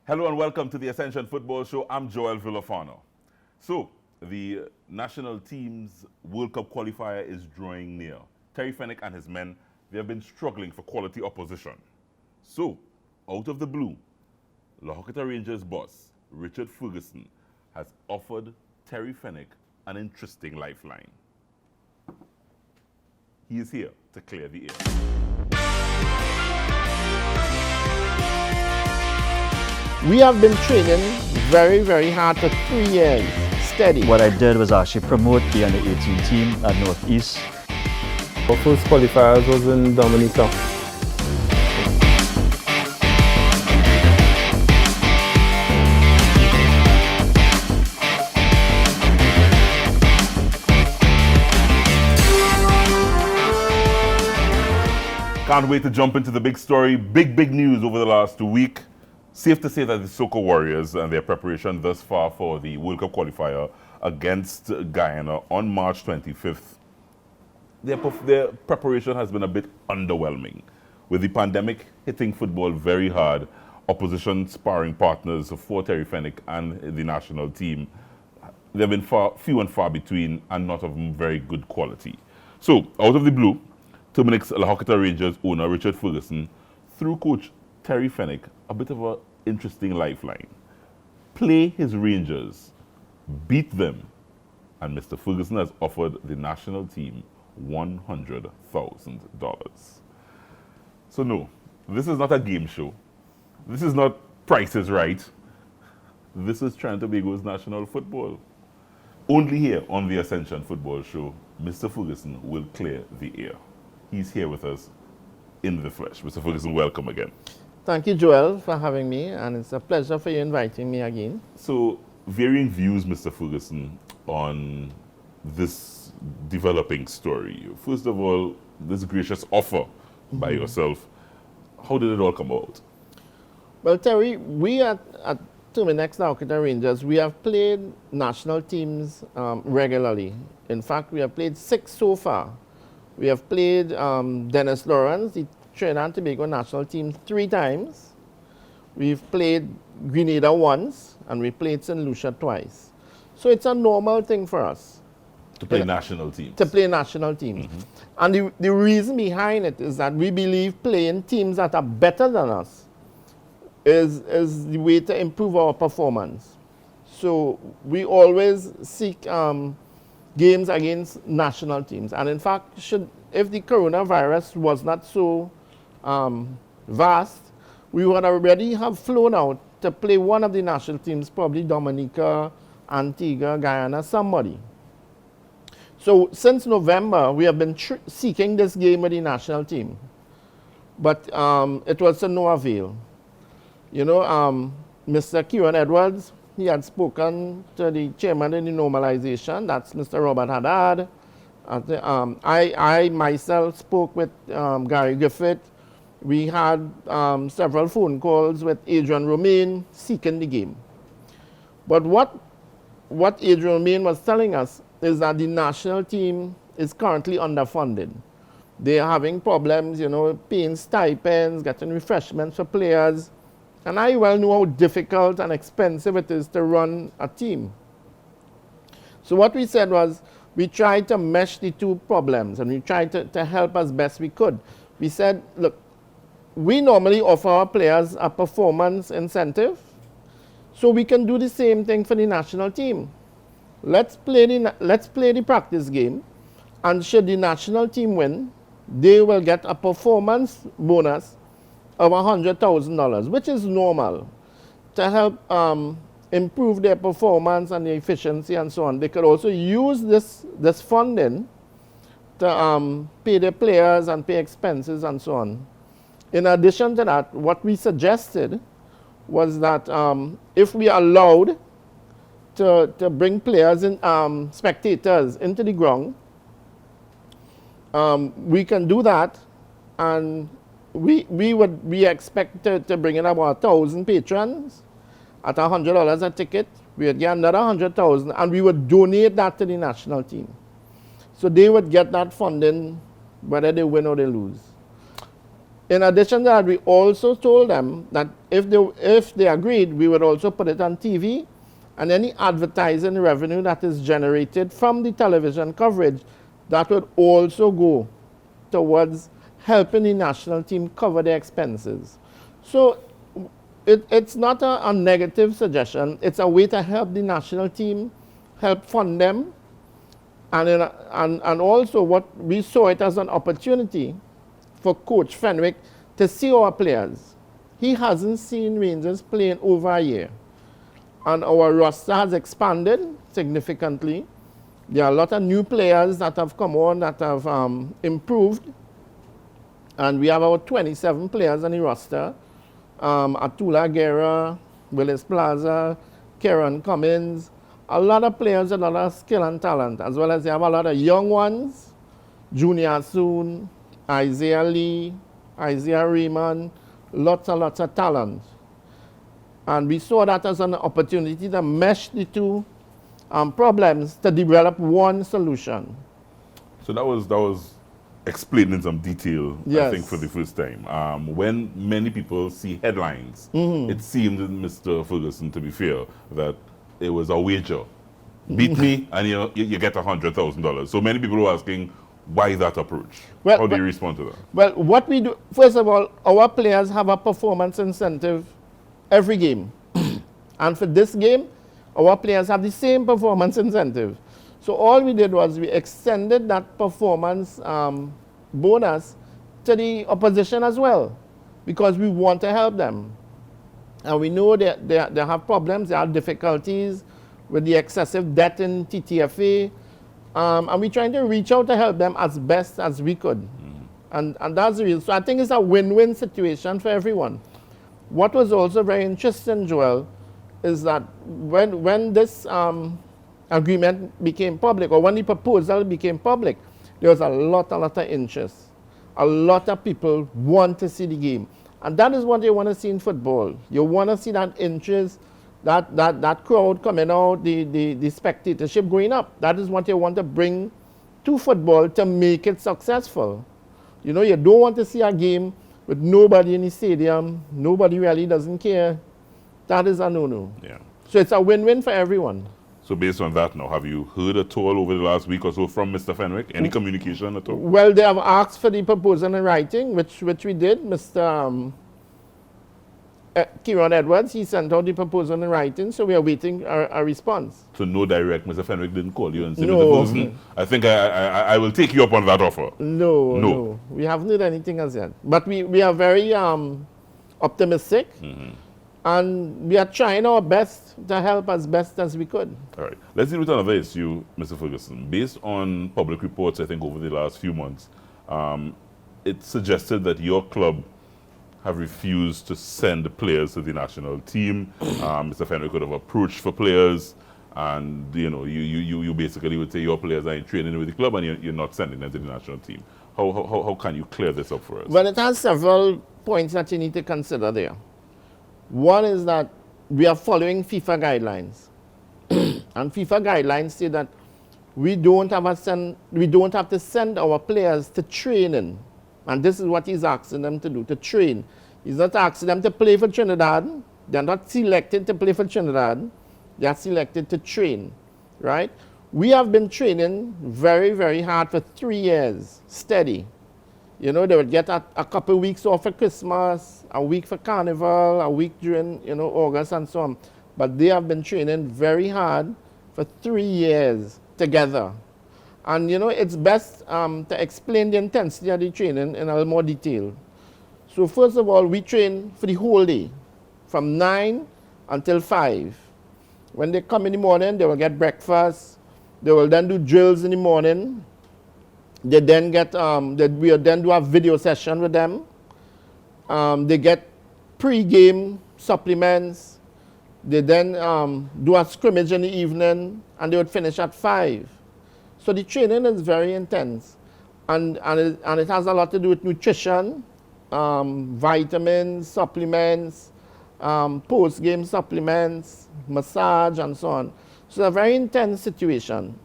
Hello and welcome to the Ascension Football Show. I'm Joel Villafano. So, the national team's World Cup qualifier is drawing near. Terry Fenwick and his men, they have been struggling for quality opposition. So, out of the blue, Lahokita Rangers boss, Richard Ferguson, has offered Terry Fenwick an interesting lifeline. He is here to clear the air. We have been training very, very hard for 3 years, steady. What I did was actually promote the under-18 team at Northeast. Our first qualifiers was in Dominica. Can't wait to jump into the big story. Big news over the last week. Safe to say that the Soca Warriors and their preparation thus far for the World Cup qualifier against Guyana on March 25th, their preparation has been a bit underwhelming. With the pandemic hitting football very hard, opposition sparring partners for Terry Fenwick and the national team, they've been few and far between and not of very good quality. So, out of the blue, Terminix Lahokita Rangers owner Richard Ferguson threw coach Terry Fenwick a bit of an interesting lifeline. Play his Rangers, beat them, and Mr. Ferguson has offered the national team $100,000. So no, this is not a game show. This is not Price is Right. This is Trinidad and Tobago's national football. Only here on the Ascension Football Show, Mr. Ferguson will clear the air. He's here with us in the flesh. Mr. Ferguson, welcome again. Thank you, Joel, for having me, and it's a pleasure for you inviting me again. So, varying views, Mr. Ferguson, on this developing story. First of all, this gracious offer by yourself. How did it all come about? Well, Terry, we at Terminix Lahokita Rangers, we have played national teams regularly. In fact, we have played 6 so far. We have played Dennis Lawrence, the Trinidad and Tobago national team 3 times. We've played Grenada once, and we played St. Lucia twice. So it's a normal thing for us. To play national teams. To play national teams. And the reason behind it is that we believe playing teams that are better than us is the way to improve our performance. So we always seek games against national teams. And in fact, if the coronavirus was not so vast, we would already have flown out to play one of the national teams, probably Dominica, Antigua, Guyana, somebody. So since November, we have been seeking this game with the national team. But it was to no avail. You know, Mr. Kieran Edwards, he had spoken to the chairman in the normalization, that's Mr. Robert Haddad. I myself spoke with Gary Griffith. We had several phone calls with Adrian Romain seeking the game. But what Adrian Romain was telling us is that the national team is currently underfunded. They are having problems, you know, paying stipends, getting refreshments for players. And I well know how difficult and expensive it is to run a team. So what we said was, we tried to mesh the two problems, and we tried to help as best we could. We said, look, we normally offer our players a performance incentive, so we can do the same thing for the national team. Let's play the practice game, and should the national team win, they will get a performance bonus of $100,000, which is normal, to help improve their performance and their efficiency and so on. They could also use this funding to pay their players and pay expenses and so on. In addition to that, what we suggested was that if we are allowed to bring players and spectators into the ground, we can do that, and we expect to bring in about 1,000 patrons at $100 a ticket. We would get another 100,000, and we would donate that to the national team. So they would get that funding whether they win or they lose. In addition to that, we also told them that if they agreed, we would also put it on TV, and any advertising revenue that is generated from the television coverage, that would also go towards helping the national team cover their expenses. So it's not a negative suggestion. It's a way to help the national team, help fund them, and also what we saw it as an opportunity for Coach Fenwick to see our players. He hasn't seen Rangers play in over a year. And our roster has expanded significantly. There are a lot of new players that have come on that have improved. And we have about 27 players on the roster. Atula Guerra, Willis Plaza, Kieran Cummins. A lot of players, a lot of skill and talent, as well as they have a lot of young ones. Junior Soon, Isaiah Lee, Isaiah Raymond, lots and lots of talent. And we saw that as an opportunity to mesh the two problems to develop one solution. So that was explained in some detail, yes. I think, for the first time. When many people see headlines, it seemed, Mr. Ferguson, to be fair, that it was a wager. Beat me and you get $100,000. So many people were asking, why that approach? Well, how do you respond to that? Well, what we do, first of all, our players have a performance incentive every game. And for this game, our players have the same performance incentive. So all we did was we extended that performance bonus to the opposition as well, because we want to help them. And we know that they have problems, they have difficulties with the excessive debt in TTFA. And we're trying to reach out to help them as best as we could. And that's the reason. So I think it's a win-win situation for everyone. What was also very interesting, Joel, is that when this agreement became public, or when the proposal became public, there was a lot of interest. A lot of people want to see the game. And that is what you want to see in football. You want to see that interest, that crowd coming out, the spectatorship going up. That is what you want to bring to football to make it successful. You know, you don't want to see a game with nobody in the stadium, nobody really doesn't care. That is a no-no. Yeah. So it's a win-win for everyone. So based on that now, have you heard at all over the last week or so from Mr. Fenwick? Any communication at all? Well, they have asked for the proposal in writing, which we did. Mr. Kieran Edwards, he sent out the proposal in writing, so we are waiting a response. So no direct, Mr. Fenwick didn't call you and say, No. Mr. Ferguson, I think I will take you up on that offer. No. We haven't heard anything as yet. But we are very optimistic, and we are trying our best to help as best as we could. All right. Let's deal with another issue, Mr. Ferguson. Based on public reports, I think, over the last few months, it suggested that your club have refused to send players to the national team. Mr. Fenwick could have approached for players, and you basically would say your players are in training with the club and you're not sending them to the national team. How can you clear this up for us? Well, it has several points that you need to consider there. One is that we are following FIFA guidelines. And FIFA guidelines say that we don't have to send our players to training. And this is what he's asking them to do, to train. He's not asking them to play for Trinidad. They're not selected to play for Trinidad. They are selected to train, right? We have been training very, very hard for 3 years, steady. You know, they would get a couple weeks off for Christmas, a week for Carnival, a week during, August and so on. But they have been training very hard for 3 years together. And, it's best to explain the intensity of the training in a little more detail. So, first of all, we train for the whole day, from 9 until 5. When they come in the morning, they will get breakfast. They will then do drills in the morning. They then we'll then do a video session with them. They get pre-game supplements. They then do a scrimmage in the evening, and they would finish at 5. So the training is very intense, and it has a lot to do with nutrition, vitamins, supplements, post-game supplements, massage, and so on. So it's a very intense situation.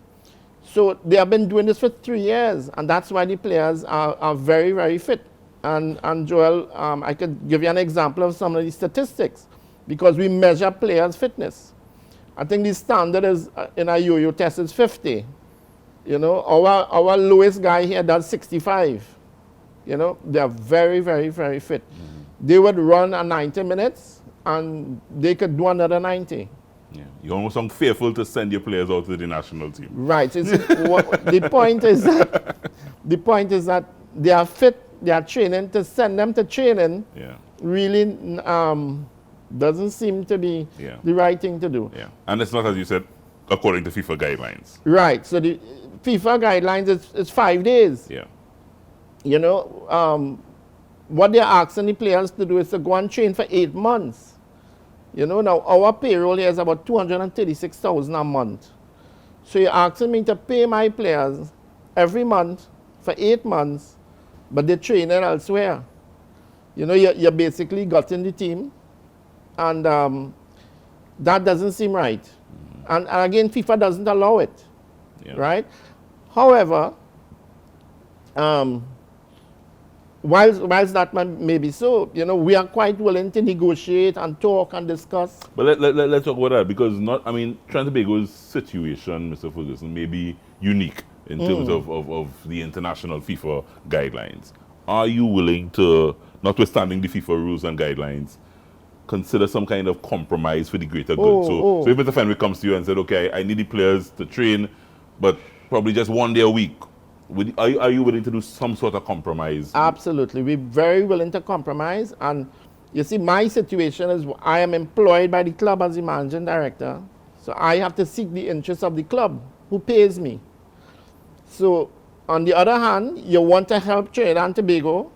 So they have been doing this for 3 years, and that's why the players are very, very fit. And Joel, I could give you an example of some of these statistics because we measure players' fitness. I think the standard is in a yo-yo test is 50. You know, our lowest guy here does 65. You know, they are very, very, very fit. They would run a 90 minutes and they could do another 90. Yeah. You almost sound fearful to send your players out to the national team. Right. The point is that they are fit. They are training. To send them to training really doesn't seem to be the right thing to do. Yeah. And it's not, as you said, according to FIFA guidelines. Right. So the FIFA guidelines is 5 days. Yeah. You know, what they're asking the players to do is to go and train for 8 months. You know, now our payroll here is about $236,000 a month. So you're asking me to pay my players every month for 8 months, but they're training elsewhere. You know, you're basically gutting the team, and that doesn't seem right. And again, FIFA doesn't allow it, right? However, whilst that may be so, you know, we are quite willing to negotiate and talk and discuss. But let's talk about that, because Trinidad and Tobago's situation, Mr. Ferguson, may be unique in terms of the international FIFA guidelines. Are you willing to, notwithstanding the FIFA rules and guidelines, consider some kind of compromise for the greater good? So if Mr. Fenwick comes to you and said, okay, I need the players to train, but probably just 1 day a week, are you willing to do some sort of compromise? Absolutely. We're very willing to compromise. And you see, my situation is I am employed by the club as the managing director. So I have to seek the interests of the club who pays me. So on the other hand, you want to help Trinidad and Tobago,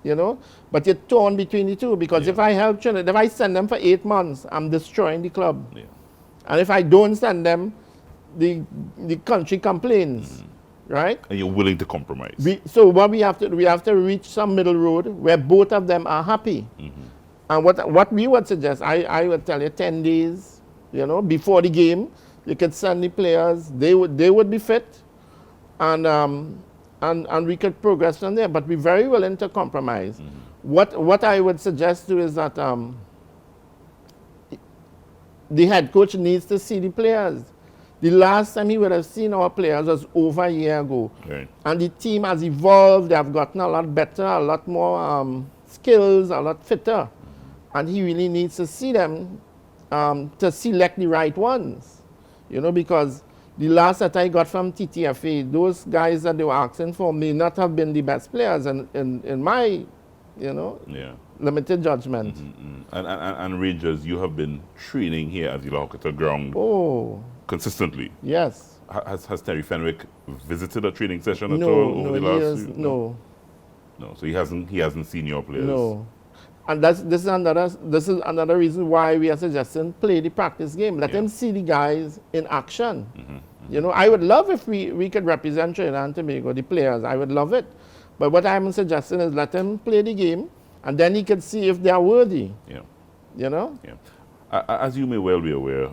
you know, but you're torn between the two, because if I help Trinidad, if I send them for 8 months, I'm destroying the club. Yeah. And if I don't send them, the country complains. Right? And you're willing to compromise. So what we have to do, we have to reach some middle road where both of them are happy. And what we would suggest, I would tell you 10 days, you know, before the game, you could send the players, they would be fit, and we could progress from there. But we're very willing to compromise. What I would suggest to is that the head coach needs to see the players. The last time he would have seen our players was over a year ago. Right. And the team has evolved. They have gotten a lot better, a lot more skills, a lot fitter. And he really needs to see them to select the right ones. You know, because the last that I got from TTFA, those guys that they were asking for may not have been the best players in my, you know, limited judgment. And Rangers, you have been training here at the Lahokata ground consistently. Yes. Has Terry Fenwick visited a training session at all over the last few? No. No, so he hasn't seen your players. No. And this is another reason why we are suggesting play the practice game. Let them see the guys in action. You know, I would love if we could represent Trinidad and Tobago, the players. I would love it. But what I'm suggesting is let them play the game, and then he can see if they are worthy. Yeah. You know? Yeah. As you may well be aware,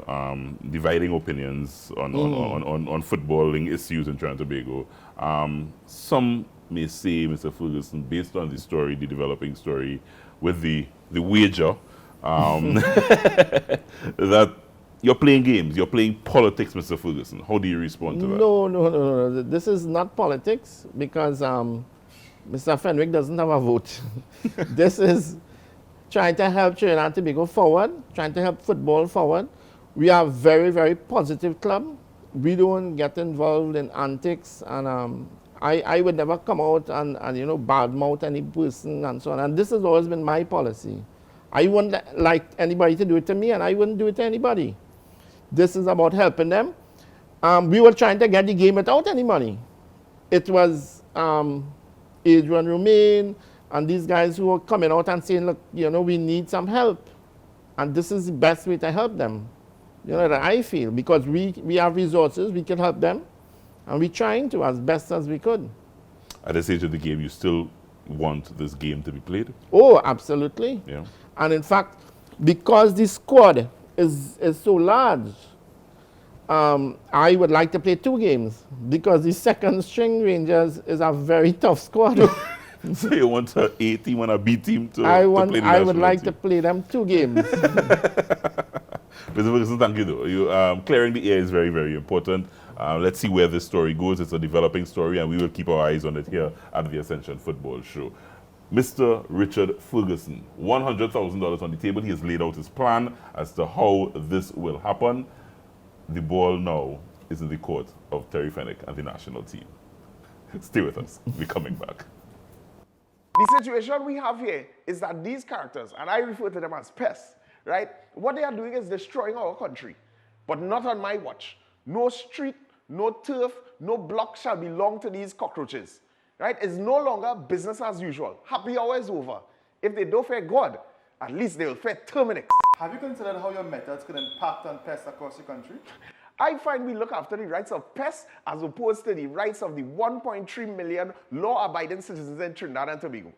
dividing opinions on footballing issues in Trinidad and Tobago. Some may say, Mr. Ferguson, based on the story, the developing story, with the wager, that you're playing games, you're playing politics, Mr. Ferguson. How do you respond to that? No. This is not politics, because Mr. Fenwick doesn't have a vote. This is trying to help Trinidad and Tobago forward, trying to help football forward. We are a very, very positive club. We don't get involved in antics, and I would never come out and you know, badmouth any person and so on. And this has always been my policy. I wouldn't like anybody to do it to me, and I wouldn't do it to anybody. This is about helping them. We were trying to get the game without any money. It was Adrian Romain and these guys who were coming out and saying, look, you know, we need some help. And this is the best way to help them. You know, that I feel, because we have resources, we can help them. And we're trying to as best as we could. At this stage of the game, you still want this game to be played? Oh, absolutely. Yeah. And in fact, because the squad is so large, I would like to play 2 games, because the second string Rangers is a very tough squad. So you want a A team and a B team to I play the I would national like team. to play them 2 games. Mr. Ferguson, thank you though. Clearing the air is very, very important. Let's see where this story goes. It's a developing story, and we will keep our eyes on it here at the Ascension Football Show. Mr. Richard Ferguson, $100,000 on the table. He has laid out his plan as to how this will happen. The ball now is in the court of Terry Fenwick and the national team. Stay with us. We're coming back. The situation we have here is that these characters, and I refer to them as pests, right? What they are doing is destroying our country, but not on my watch. No street, no turf, no block shall belong to these cockroaches, right? It's no longer business as usual. Happy hour is over. If they don't fear God, at least they will fear Terminix. Have you considered how your methods could impact on pests across the country? I find we look after the rights of pests as opposed to the rights of the 1.3 million law-abiding citizens in Trinidad and Tobago.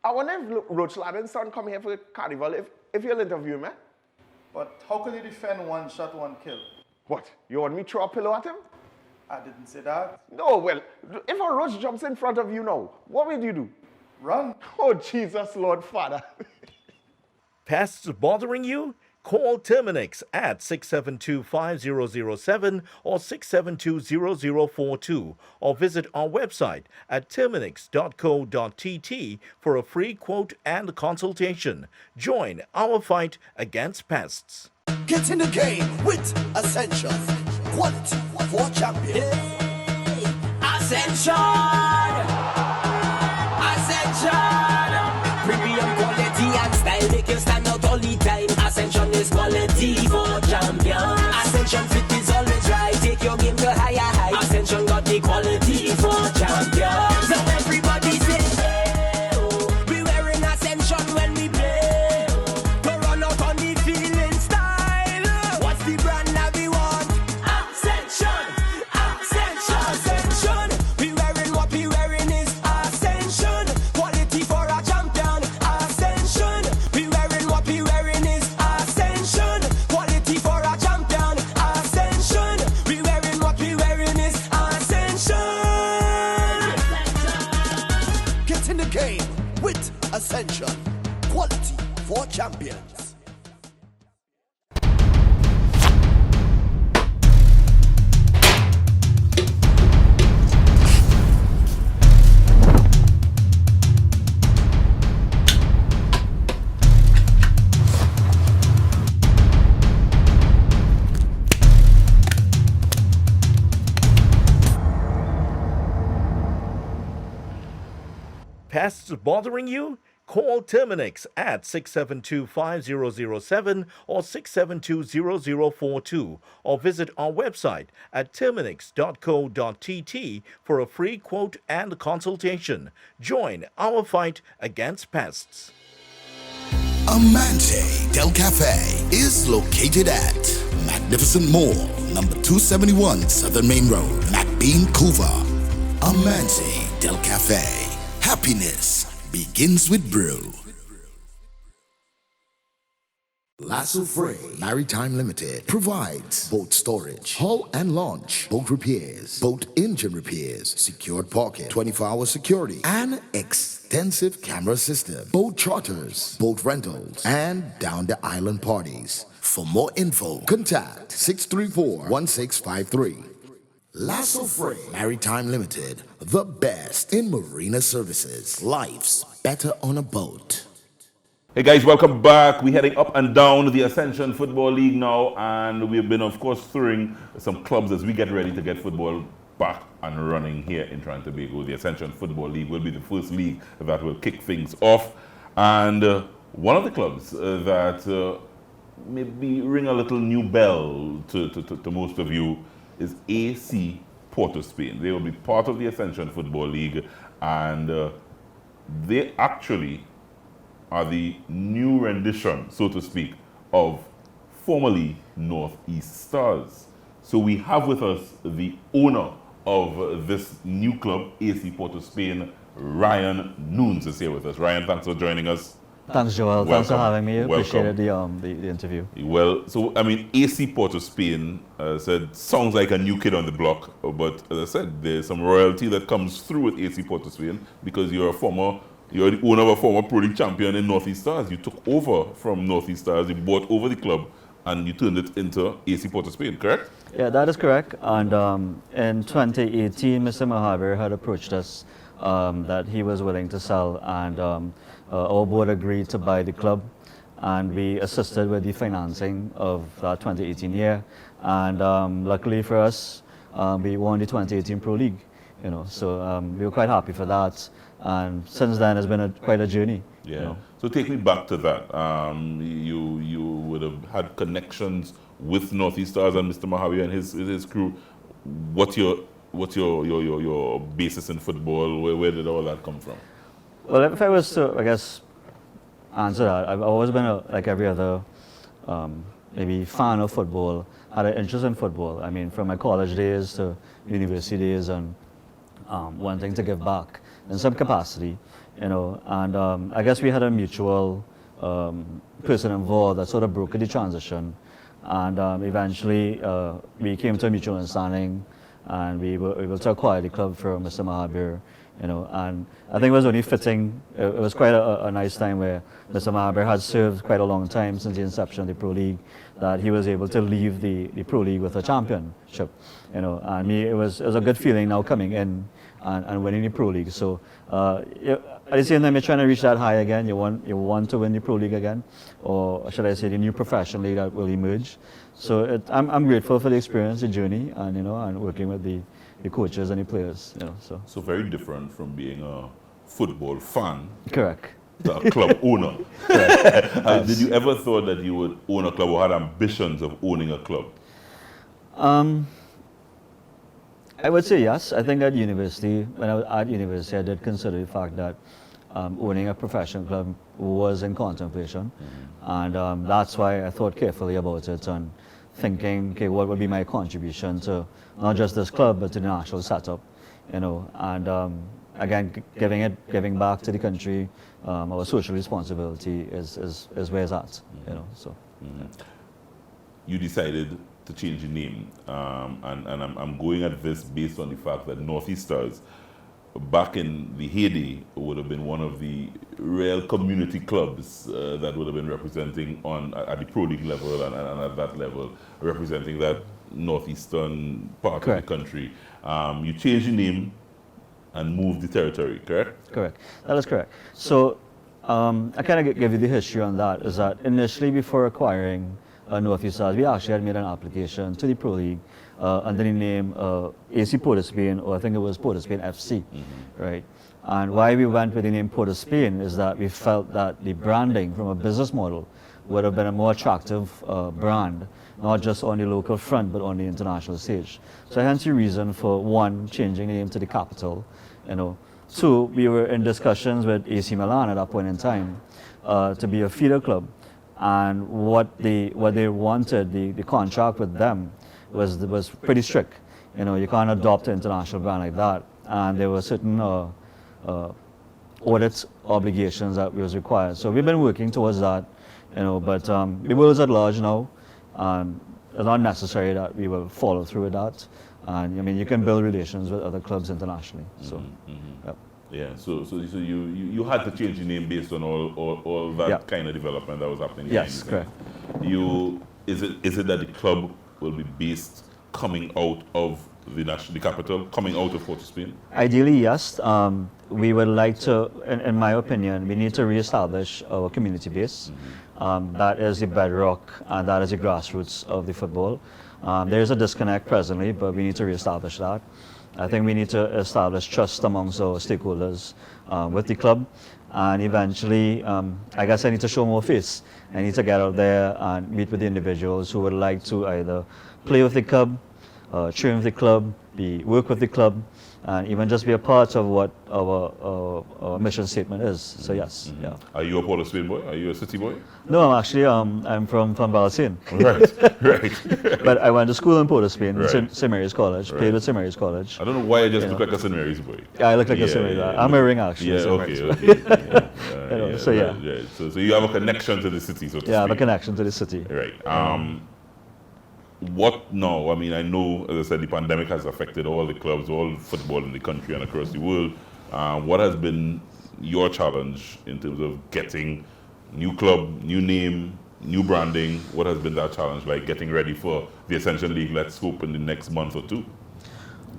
I wonder if Roach Ladden's son come here for carnival, if you'll interview him, eh? But how could you defend one shot, one kill? What, you want me to throw a pillow at him? I didn't say that. No, well, if a roach jumps in front of you now, what will you do? Run. Oh, Jesus, Lord Father. Pests bothering you? Call Terminix at 672-5007 or 672-0042 or visit our website at terminix.co.tt for a free quote and consultation. Join our fight against pests. Get in the game with Ascension. Quality for champions. Ascension! Ascension! Premium quality and style make you stand out all the time. Ascension is quality for champions. Ascension fit is always right. Take your game to higher heights. Ascension got the quality for champions. So everybody say, hey, oh. We wearing Ascension when we play. To run out on the field in style. What's the brand that we want? Ascension! Ascension! Ascension! We wearing what we wearing is Ascension. Quality for a champion. Ascension! We wearing what we wearing is Ascension. Quality for a champion. Ascension! We wearing what we wearing is Ascension. Get in the game with Ascension. Quality for champions. Pests bothering you? Call Terminix at 672-5007 or 672-0042 or visit our website at terminix.co.tt for a free quote and consultation. Join our fight against pests. Amante Del Cafe is located at Magnificent Mall, number 271 Southern Main Road, McBean, Couva. Amante Del Cafe. Happiness begins with brew. Lasso Free Maritime Limited provides boat storage, hull and launch, boat repairs, boat engine repairs, secured parking, 24-hour security, and extensive camera system, boat charters, boat rentals, and down-the-island parties. For more info, contact 634-1653. Lasso Free Maritime Limited, the best in marina services. Life's better on a boat. Hey guys, welcome back. We're heading up and down the Ascension Football League now, and we've been, of course, touring some clubs as we get ready to get football back and running here in Trinidad and Tobago. The Ascension Football League will be the first league that will kick things off, and one of the clubs that maybe ring a little new bell to most of you is AC Port of Spain. They will be part of the Ascension Football League, and they actually are the new rendition, so to speak, of formerly Northeast Stars. So we have with us the owner of this new club, AC Port of Spain, Ryan Nunes is here with us. Ryan, thanks for joining us. Thanks, Joel. Thanks for having me. Appreciated the interview. Well, so I mean, AC Port of Spain said sounds like a new kid on the block, but as I said, there's some royalty that comes through with AC Port of Spain because you're a former You're the owner of a former Pro League champion in Northeast Stars. You took over from Northeast Stars, you bought over the club, and you turned it into AC Port of Spain, correct? Yeah, that is correct. And in 2018, Mr. Mahaber had approached us that he was willing to sell, and our board agreed to buy the club, and we assisted with the financing of that 2018 year. And luckily for us, we won the 2018 Pro League. So we were quite happy for that. And since then, it's been quite a journey. Yeah. So take me back to that. You would have had connections with Northeast Stars and Mr. Mahavi and his crew. What's your basis in football? Where did all that come from? Well, if I was to, I guess, answer that, I've always been like every other maybe fan of football. Had an interest in football. I mean, from my college days to university days, and wanting to give back in some capacity, And I guess we had a mutual person involved that sort of brokered the transition, and eventually we came to a mutual understanding, and we were able to acquire the club from Mr. Mahabir. And I think it was only fitting. It was quite a nice time where Mr. Mahabir had served quite a long time since the inception of the Pro League, that he was able to leave the Pro League with a championship. And it was a good feeling now coming in and winning the Pro League. So at the same time, you're trying to reach that high again. You want to win the Pro League again, or should I say the new professional league that will emerge. So I'm grateful for the experience, the journey, and and working with the coaches and the players. So very different from being a football fan. Correct. To a club owner. Did you ever thought that you would own a club or had ambitions of owning a club? I would say yes. I think at university, when I was at university, I did consider the fact that owning a professional club was in contemplation. Mm-hmm. And that's why I thought carefully about it and thinking, okay, what would be my contribution to not just this club, but to the national setup, and again, giving back to the country, our social responsibility is where it's at, so. Mm-hmm. You decided to change the name, and I'm going at this based on the fact that Northeast Stars, back in the heyday, would have been one of the real community clubs that would have been representing at the Pro League level and at that level, representing that northeastern part Correct. of the country. You changed the name and moved the territory, correct? Correct. That is correct. So I kind of give you the history on that, is that initially before acquiring Northeast Stars, we actually had made an application to the Pro League under the name AC Port of Spain, or I think it was Port of Spain FC, mm-hmm. right? And why we went with the name Port of Spain is that we felt that the branding from a business model would have been a more attractive brand, not just on the local front, but on the international stage. So hence the reason for, one, changing the name to the capital, Two, we were in discussions with AC Milan at that point in time to be a feeder club. And what they wanted, the contract with them was pretty strict. You can't adopt an international brand like that. And there were certain audit obligations that was required. So we've been working towards that, but the world is at large now. It's not necessary that we will follow through with that. And you can build relations with other clubs internationally. So, mm-hmm. Yep. Yeah. So you had to change the name based on all that Yep. kind of development that was happening. Yes, correct. Is it that the club will be based coming out of the capital, coming out of Port of Spain? Ideally, yes. We would like to, in my opinion, we need to reestablish our community base. Mm-hmm. That is the bedrock, and that is the grassroots of the football. There is a disconnect presently, but we need to reestablish that. I think we need to establish trust amongst our stakeholders with the club, and eventually, I guess I need to show more face. I need to get out there and meet with the individuals who would like to either play with the club, train with the club, work with the club, and even just be a part of what our mission statement is. So yes, Mm-hmm. yeah. Are you a Port of Spain boy? Are you a city boy? No, I'm from Balsin. Right. But I went to school in Port of Spain, Right. St. Mary's College, played at St. Mary's College. I don't know why I just look like a St. Mary's boy. Yeah, I look like a St. Mary's. I'm a ring actually. Yeah, St. okay, Mary's. okay. So yeah. Right. So you have a connection to the city, so to Yeah, I have a speak. connection to the city. Right. What now? I mean, I know, as I said, the pandemic has affected all the clubs, all football in the country and across the world. What has been your challenge in terms of getting new club, new name, new branding? What has been that challenge like getting ready for the Ascension League, let's hope, in the next month or two?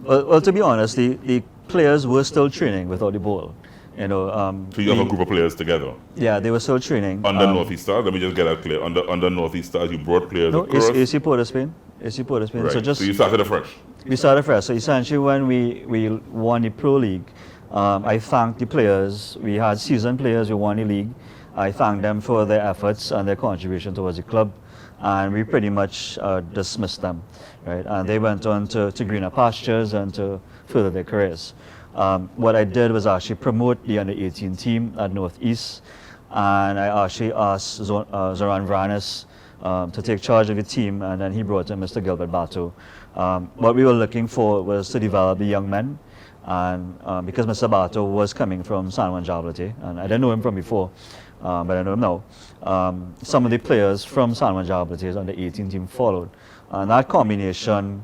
Well, to be honest, the players were still training without the ball. You know, So you have a group of players together? Yeah, they were still training. Under Northeast Stars? Let me just get that clear. Under Northeast Stars, you brought players No, across? AC Port of Spain. AC Port of Spain. Right. So you started afresh? We started fresh. So essentially when we won the Pro League, I thanked the players. We had seasoned players who won the league. I thanked them for their efforts and their contribution towards the club. And we pretty much dismissed them, right? And they went on to greener pastures and to further their careers. What I did was actually promote the under-18 team at Northeast, and I actually asked Zoran Vranis to take charge of the team, and then he brought in Mr. Gilbert Bato. What we were looking for was to develop the young men, and because Mr. Bato was coming from San Juan Jabalete, and I didn't know him from before, but I know him now, some of the players from San Juan Jabalete's under-18 team followed, and that combination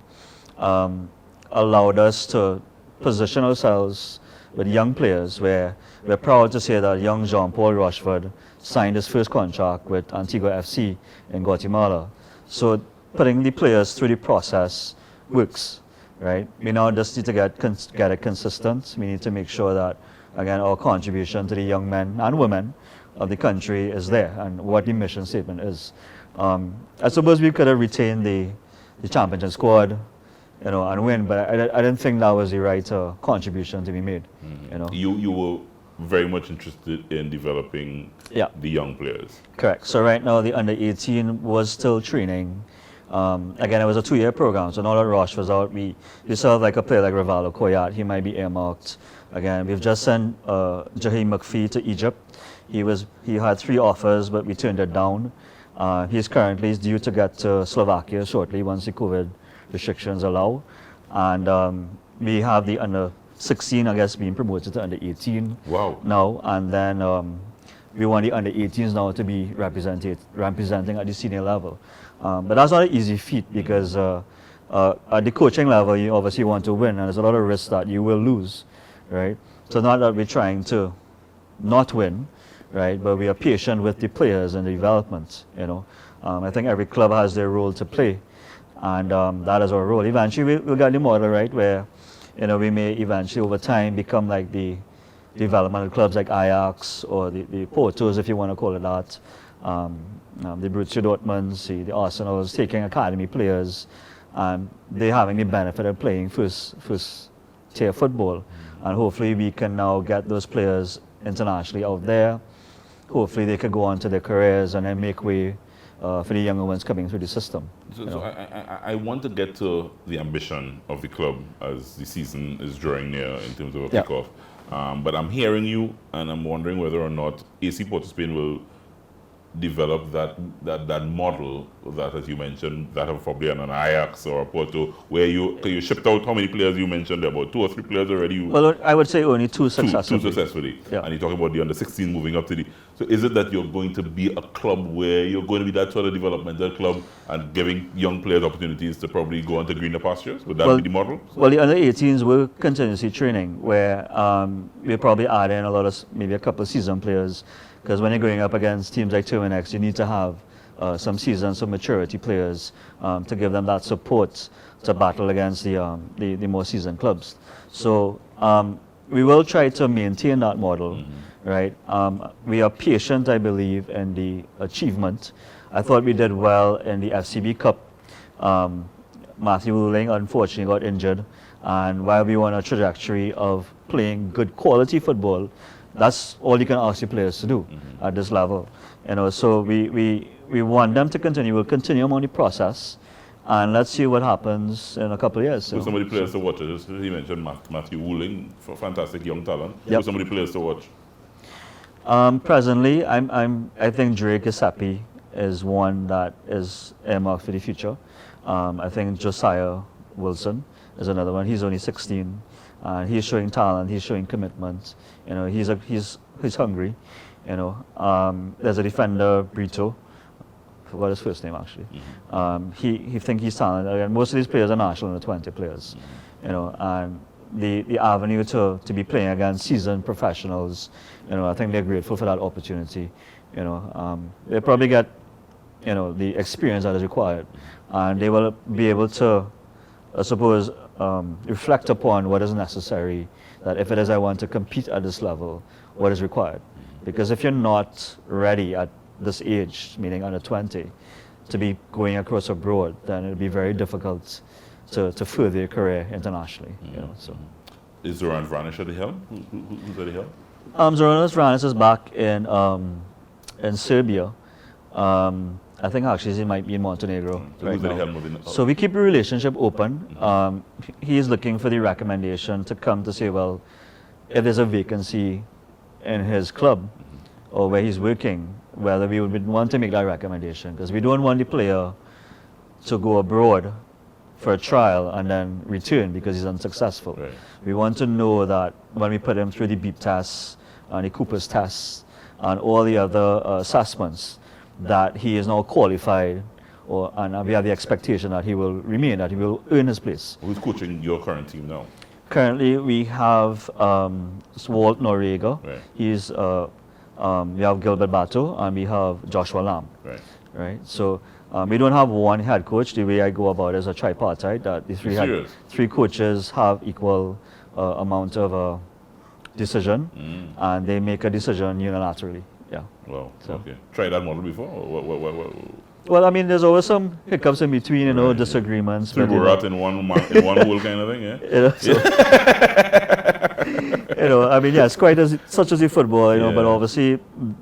allowed us to position ourselves with young players, where we're proud to say that young Jean-Paul Rocheford signed his first contract with Antigua FC in Guatemala. So putting the players through the process works, right? We now just need to get it consistent. We need to make sure that, again, our contribution to the young men and women of the country is there, and what the mission statement is. I suppose we could have retained the championship squad, you know, and win, but I didn't think that was the right contribution to be made. You know, you were very much interested in developing the young players. Correct. So right now the under-18 was still training. Again, it was a 2-year program, so now that Roche was out, we still have like a player like Rivaldo Koyat. He might be earmarked. Again, we've just sent Jaheim McPhee to Egypt. He had 3 offers, but we turned it down. He's currently due to get to Slovakia shortly once the COVID restrictions allow. And we have the under-16, I guess, being promoted to under-18 now. And then we want the under-18s now to be representing at the senior level. But that's not an easy feat, because at the coaching level, you obviously want to win, and there's a lot of risk that you will lose, right? So not that we're trying to not win, right? But we are patient with the players and the development, you know. I think every club has their role to play, and that is our role. Eventually we'll get the model right where, you know, we may eventually over time become like the developmental clubs like Ajax or the Portos, if you want to call it that. The Borussia Dortmunds, the Arsenals taking academy players, and they having the benefit of playing first tier football, and hopefully we can now get those players internationally out there. Hopefully they could go on to their careers and then make way for the younger ones coming through the system. So I want to get to the ambition of the club as the season is drawing near in terms of a kickoff. But I'm hearing you, and I'm wondering whether or not AC Port of Spain will develop that model that, as you mentioned, that of probably an Ajax or a Porto, where you shipped out how many players you mentioned? About 2 or 3 players already? Well, I would say only 2 successfully. 2 successfully. Yeah. And you're talking about the under-16 moving up to the... So is it that you're going to be a club where you're going to be that sort of developmental club and giving young players opportunities to probably go on to greener pastures? Would that be the model? Well, the under-18s will continuously training, where we'll probably add in maybe a couple of seasoned players, because when you're going up against teams like Terminex, you need to have some seasoned, some maturity players to give them that support to battle against the more seasoned clubs. So we will try to maintain that model, right? We are patient, I believe, in the achievement. I thought we did well in the FCB Cup. Matthew Wuling unfortunately got injured, and while we were on a trajectory of playing good quality football, that's all you can ask your players to do at this level. You know, so we want them to continue. We'll continue on the process, and let's see what happens in a couple of years. So some of the players to watch, as he mentioned, Matthew Wuling, fantastic young talent. Yep. Some of the players to watch. Presently, I think Drake Giuseppe is one that is earmarked for the future. I think Josiah Wilson is another one. He's only 16. He's showing talent. He's showing commitment. You know, he's hungry. You know, there's a defender, Brito. I forgot his first name actually. He thinks he's talented. Again, most of these players are national under 20 players. You know, and the avenue to be playing against seasoned professionals. I think they're grateful for that opportunity. They probably get, the experience that is required, and they will be able to, I suppose, reflect upon what is necessary. That if it is I want to compete at this level, what is required? Because if you're not ready at this age, meaning under 20, to be going across abroad, then it'll be very difficult to further your career internationally. So. Is Zoran Vranic at the helm? Who's at the helm? Zoran Vranic is back in Serbia. I think actually he might be in Montenegro right now. So we keep the relationship open. He is looking for the recommendation to come to say, well, if there's a vacancy in his club or where he's working, whether we would want to make that recommendation, because we don't want the player to go abroad for a trial and then return because he's unsuccessful. Right. We want to know that when we put him through the beep tests and the Cooper's tests and all the other assessments, that he is now qualified, and we have the expectation that he will remain, that he will earn his place. Who's coaching your current team now? Currently, we have Walt Noriega. Right. He's we have Gilbert Bato, and we have Joshua Lamb. Right. So we don't have one head coach. The way I go about it is a tripartite. That the three coaches have equal amount of decision, and they make a decision unilaterally. Yeah. Well, okay. Tried that model before? What? Well, I mean, there's always some hiccups in between, disagreements. Three were out in one hole kind of thing, yeah? I mean, yeah, it's quite such as the football, but obviously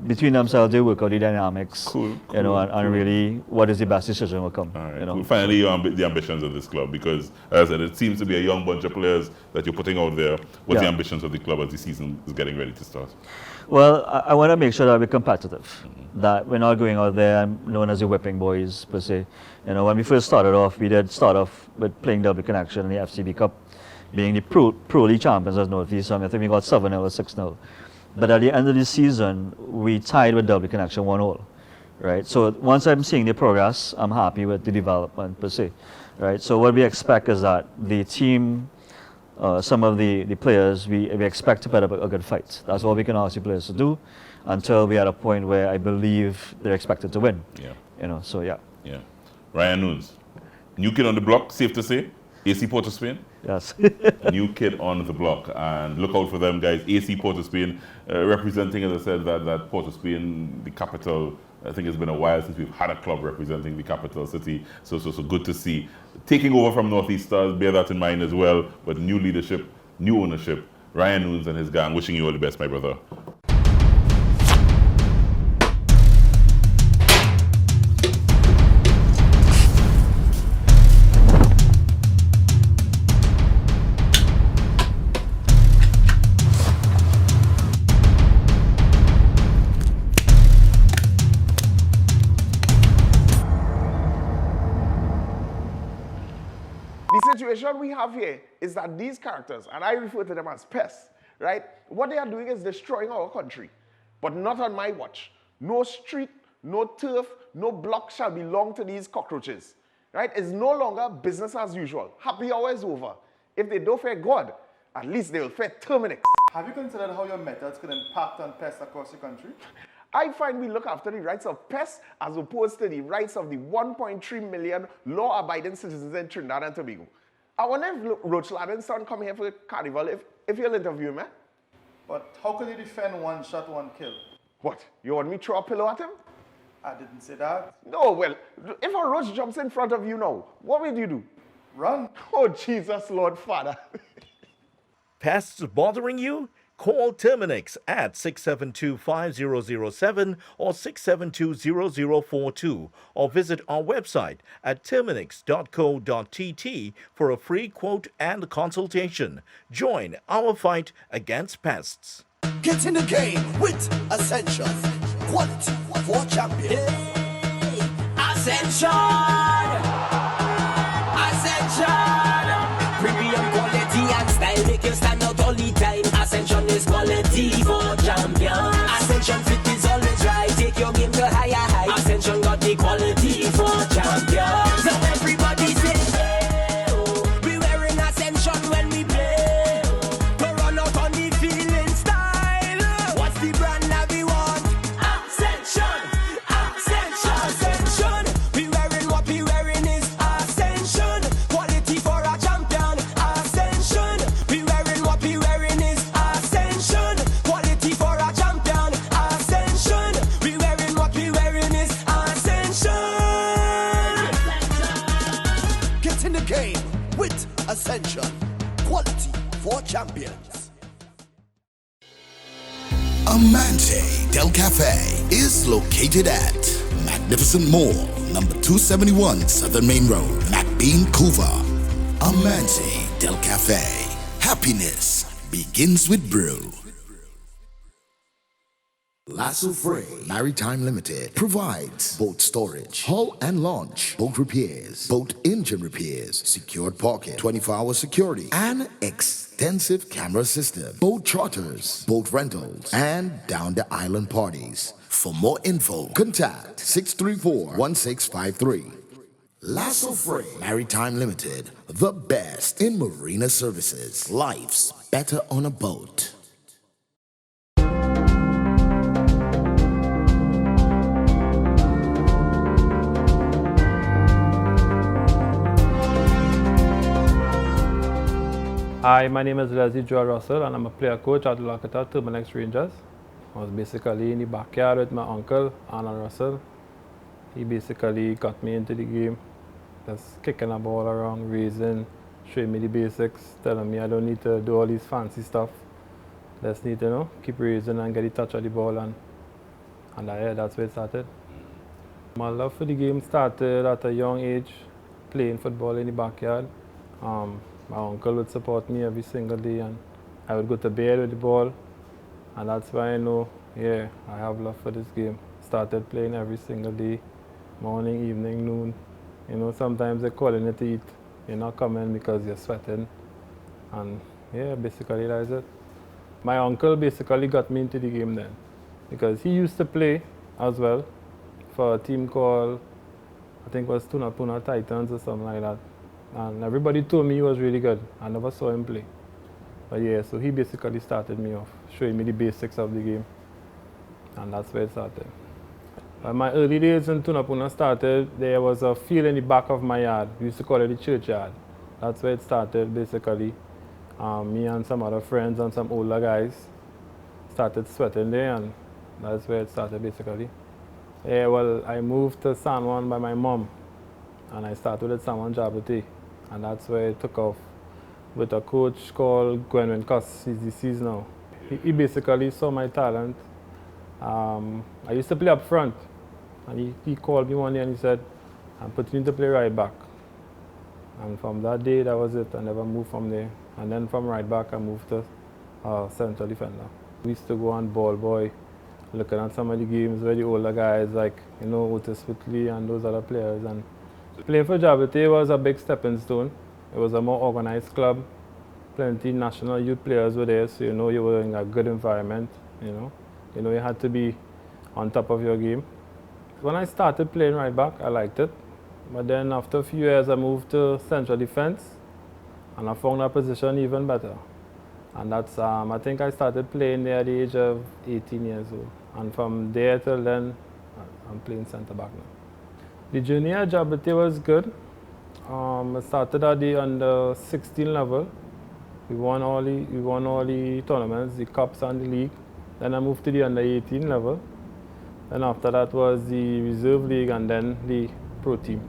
between themselves they work out the dynamics, and really what is the best decision will come. All right, cool. Finally, the ambitions of this club, because as I said, it seems to be a young bunch of players that you're putting out there. What's the ambitions of the club as the season is getting ready to start? Well, I want to make sure that we're competitive, that we're not going out there and known as the whipping boys, per se. When we first started off, we did start off with playing Double Connection in the FCB Cup, being the Pro League champions as Northeast. I think we got 7-0 or 6-0. But at the end of the season, we tied with Double Connection 1-1, right? So once I'm seeing the progress, I'm happy with the development, per se, right? So what we expect is that the team, some of the players, we expect to put up a good fight. That's all we can ask the players to do until we're at a point where I believe they're expected to win. Yeah. So yeah. Yeah. Ryan Nunes, new kid on the block, safe to say? AC Port of Spain? Yes. New kid on the block, and look out for them, guys. AC Port of Spain, representing, as I said, that Port of Spain, the capital. I think it's been a while since we've had a club representing the capital city, so good to see. Taking over from Northeast Stars, bear that in mind as well, but new leadership, new ownership. Ryan Nunes and his gang, wishing you all the best, my brother. The situation we have here is that these characters, and I refer to them as pests, right? What they are doing is destroying our country, but not on my watch. No street, no turf, no block shall belong to these cockroaches, right? It's no longer business as usual. Happy hour is over. If they don't fear God, at least they will fear Terminix. Have you considered how your methods can impact on pests across the country? I find we look after the rights of pests as opposed to the rights of the 1.3 million law-abiding citizens in Trinidad and Tobago. I wonder if Roach Ladden's son come here for the carnival, if you'll interview him, eh? But how can you defend one shot, one kill? What, you want me to throw a pillow at him? I didn't say that. No, well, if a roach jumps in front of you now, what will you do? Run. Oh, Jesus, Lord Father. Pests bothering you? Call Terminix at 672-5007 or 672-0042 or visit our website at terminix.co.tt for a free quote and consultation. Join our fight against pests. Get in the game with Ascension. Quality for champions. Ascension! Ascension! Premium quality and style make you stand out all the time. Ascension is quality for champions. Ascension fit is always right. Take your game to higher heights. Ascension got the quality for champions. So everybody say, hey, oh. We wearing Ascension when we play. elevating the game with Ascension. Quality for champions. Amante Del Cafe is located at Magnificent Mall, number 271 Southern Main Road, McBean, Couva. Amante Del Cafe. Happiness begins with brew. Lasso Frey Maritime Limited provides boat storage, hull and launch, boat repairs, boat engine repairs, secured parking, 24-hour security, and extensive camera system, boat charters, boat rentals, and down the island parties. For more info, contact 634-1653. Lasso Frey Maritime Limited, the best in marina services. Life's better on a boat. Hi, my name is Leslie Joe Russell and I'm a player coach at Locator Terminex Rangers. I was basically in the backyard with my uncle, Alan Russell. He basically got me into the game, just kicking a ball around, raising, showing me the basics, telling me I don't need to do all these fancy stuff. Just need to, keep raising and get the touch of the ball, and that's where it started. My love for the game started at a young age, playing football in the backyard. My uncle would support me every single day, and I would go to bed with the ball, and that's why I know, I have love for this game. Started playing every single day, morning, evening, noon. Sometimes they're calling it to eat. You're not coming because you're sweating, and basically that's it. My uncle basically got me into the game then, because he used to play as well for a team called, I think it was Tunapuna Titans or something like that. And everybody told me he was really good. I never saw him play. But so he basically started me off, showing me the basics of the game. And that's where it started. When my early days in Tunapuna started, there was a field in the back of my yard. We used to call it the churchyard. That's where it started basically. Me and some other friends and some older guys started sweating there, and that's where it started basically. I moved to San Juan by my mom, and I started at San Juan Jabate. And that's where it took off with a coach called Gwenwyn Cuss. He's deceased now. He basically saw my talent. I used to play up front, and he called me one day and he said, I'm putting you to play right back. And from that day, that was it. I never moved from there. And then from right back, I moved to central defender. We used to go on ball boy, looking at some of the games where the older guys like, Otis Whitley and those other players. And playing for Jabate was a big stepping stone. It was a more organized club. Plenty national youth players were there, so you were in a good environment. You had to be on top of your game. When I started playing right back, I liked it. But then after a few years, I moved to central defense, and I found that position even better. And that's, I think I started playing there at the age of 18 years old. And from there till then, I'm playing centre back now. The journey at Jabate was good. I started at the under 16 level. We won all the tournaments, the cups and the league. Then I moved to the under 18 level. Then after that was the reserve league and then the pro team.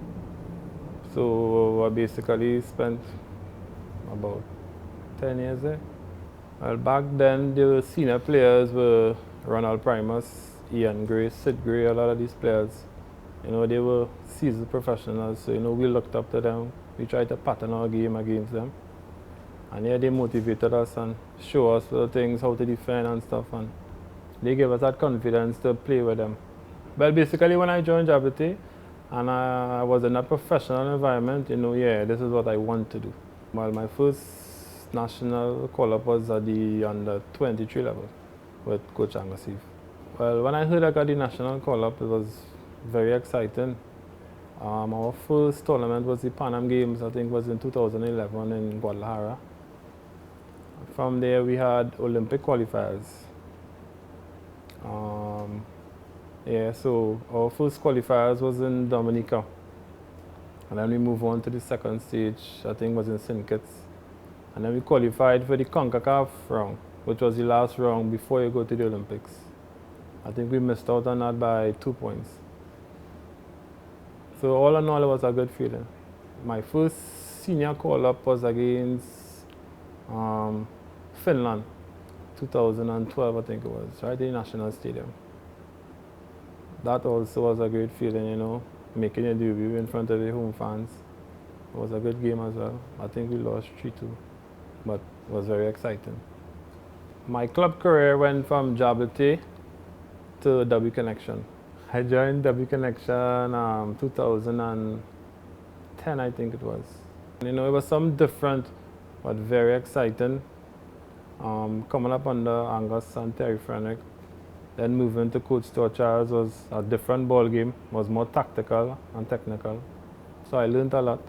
So I basically spent about 10 years there. Well, back then the senior players were Ronald Primus, Ian Gray, Sid Gray, a lot of these players. They were seasoned professionals, so we looked up to them. We tried to pattern our game against them. And they motivated us and show us the things, how to defend and stuff, and they gave us that confidence to play with them. Well, basically when I joined Jabate and I was in a professional environment, this is what I want to do. Well, my first national call-up was at the under 23 level with Coach Angasif. Well, when I heard I got the national call-up, it was very exciting. Our first tournament was the Pan Am Games, I think it was in 2011 in Guadalajara. From there we had Olympic qualifiers. So our first qualifiers was in Dominica. And then we moved on to the second stage, I think it was in St. Kitts. And then we qualified for the CONCACAF round, which was the last round before you go to the Olympics. I think we missed out on that by 2 points. So all in all, it was a good feeling. My first senior call-up was against Finland, 2012 I think it was, right in National Stadium. That also was a great feeling, you know, making your debut in front of your home fans. It was a good game as well. I think we lost 3-2, but it was very exciting. My club career went from Jablete to W Connection. I joined W Connection 2010, I think it was. You know, it was something different, but very exciting. Coming up under Angus and Terry Frennick, then moving to Coach Stuart Charles was a different ball game, was more tactical and technical. So I learned a lot,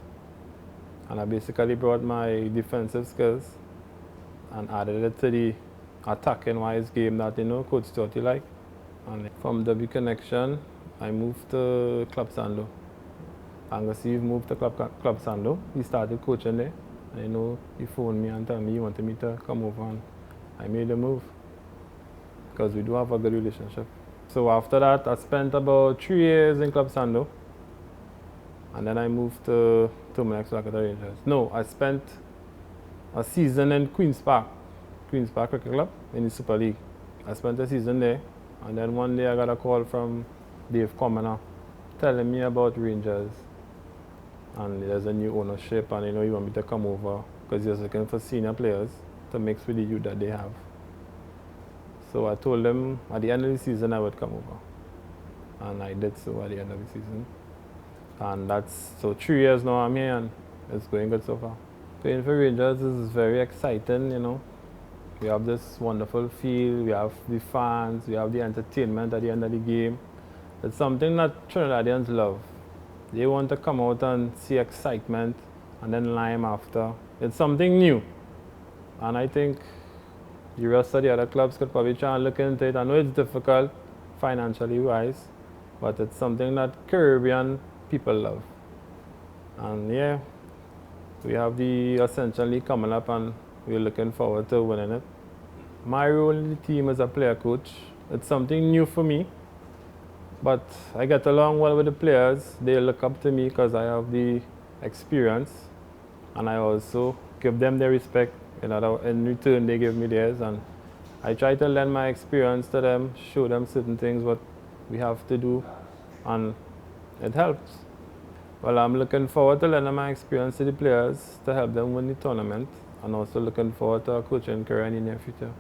and I basically brought my defensive skills and added it to the attacking wise game that, you know, Coach Stuart like. And from W Connection, I moved to Club Sando. Angus Eve moved to Club Sando. He started coaching there. And, you know, he phoned me and told me he wanted me to come over, and I made the move because we do have a good relationship. So after that, I spent about 3 years in Club Sando, and then I moved to Terminix Rangers. No, I spent a season in Queen's Park Cricket Club in the Super League. I spent a season there, and then one day I got a call from Dave Commoner telling me about Rangers, and there's a new ownership, and, you know, he want me to come over because he was looking for senior players to mix with the youth that they have. So I told him at the end of the season I would come over, and I did so at the end of the season. And that's, so 3 years now I'm here, and it's going good so far. Playing for Rangers is very exciting, you know. We have this wonderful feel, we have the fans, we have the entertainment at the end of the game. It's something that Trinidadians love. They want to come out and see excitement and then lime after. It's something new. And I think the rest of the other clubs could probably try and look into it. I know it's difficult financially wise, but it's something that Caribbean people love. And yeah, we have the Ascension League coming up, and we're looking forward to winning it. My role in the team as a player coach, it's something new for me, but I get along well with the players. They look up to me because I have the experience, and I also give them their respect. In return, they give me theirs, and I try to lend my experience to them, show them certain things what we have to do, and it helps. Well, I'm looking forward to lending my experience to the players to help them win the tournament, and also looking forward to a coaching career in the near future.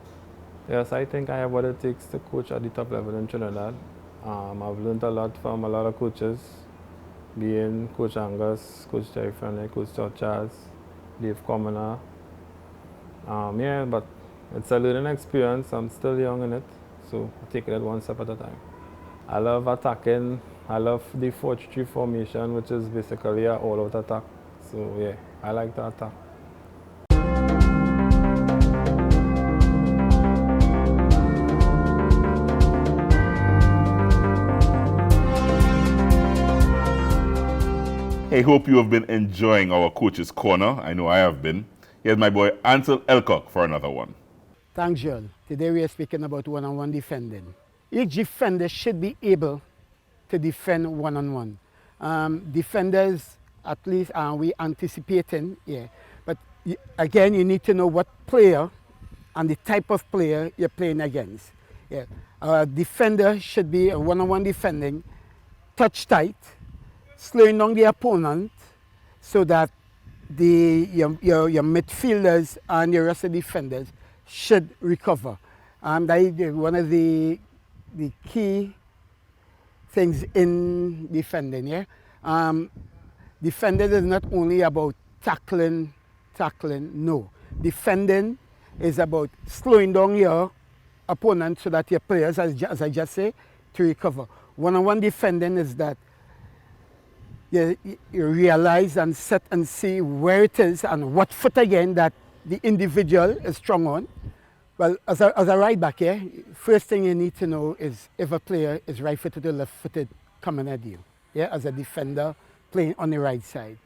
Yes, I think I have what it takes to coach at the top level in Trinidad. I've learned a lot from a lot of coaches, being Coach Angus, Coach Terry Frennick, Coach Stuart Charles, Dave Commoner. Yeah, but it's a learning experience. I'm still young in it, so I take it one step at a time. I love attacking. I love the 4-3 formation, which is basically an all-out attack. So yeah, I like to attack. I hope you have been enjoying our Coach's Corner. I know I have been. Here's my boy Ansel Elcock for another one. Thanks, Joel. Today we are speaking about one-on-one defending. Each defender should be able to defend one-on-one. Defenders, at least, we anticipating, yeah. But again, you need to know what player and the type of player you're playing against. Yeah. A defender should be a one-on-one defending, touch tight, slowing down the opponent so that your midfielders and the rest of the defenders should recover. That is one of the key things in defending. Yeah, defending is not only about tackling. No, defending is about slowing down your opponent so that your players, as I just say, to recover. One-on-one defending is that you realize and set and see where it is and what foot again that the individual is strong on. Well, as a right back here, first thing you need to know is if a player is right-footed or left-footed coming at you. Yeah, as a defender playing on the right side.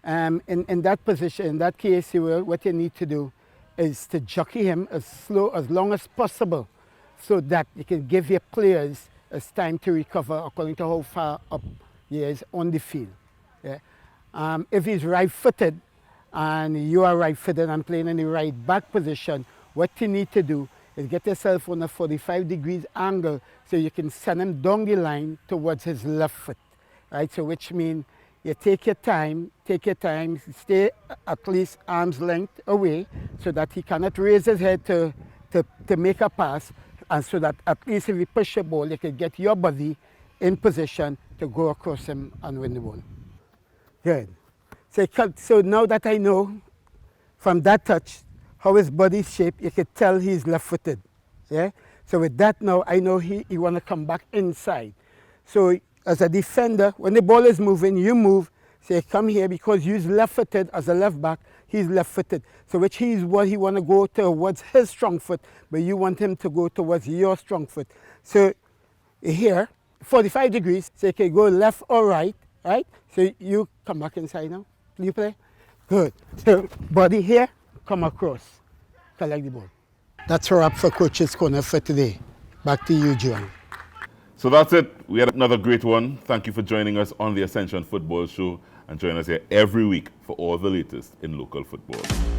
In that position, in that case, what you need to do is to jockey him as long as possible, so that you can give your players time to recover according to how far up he is on the field. Yeah. If he's right-footed and you are right-footed and playing in the right back position, what you need to do is get yourself on a 45 degrees angle so you can send him down the line towards his left foot, right? So which means you take your time, stay at least arm's length away so that he cannot raise his head to make a pass, and so that at least if you push the ball, you can get your body in position to go across him and win the ball. Good. So now that I know from that touch how his body's shaped, you can tell he's left-footed. Yeah? So with that now, I know he want to come back inside. So as a defender, when the ball is moving, you move, say come here, because you're left-footed as a left back, he's left-footed. So which he's what he want to go towards his strong foot, but you want him to go towards your strong foot. So here, 45 degrees, so you can go left or right, right? So you come back inside now. You play? Good. So body here, come across, collect the ball. That's a wrap for Coach's Corner for today. Back to you, John. So that's it. We had another great one. Thank you for joining us on the Ascension Football Show, and join us here every week for all the latest in local football.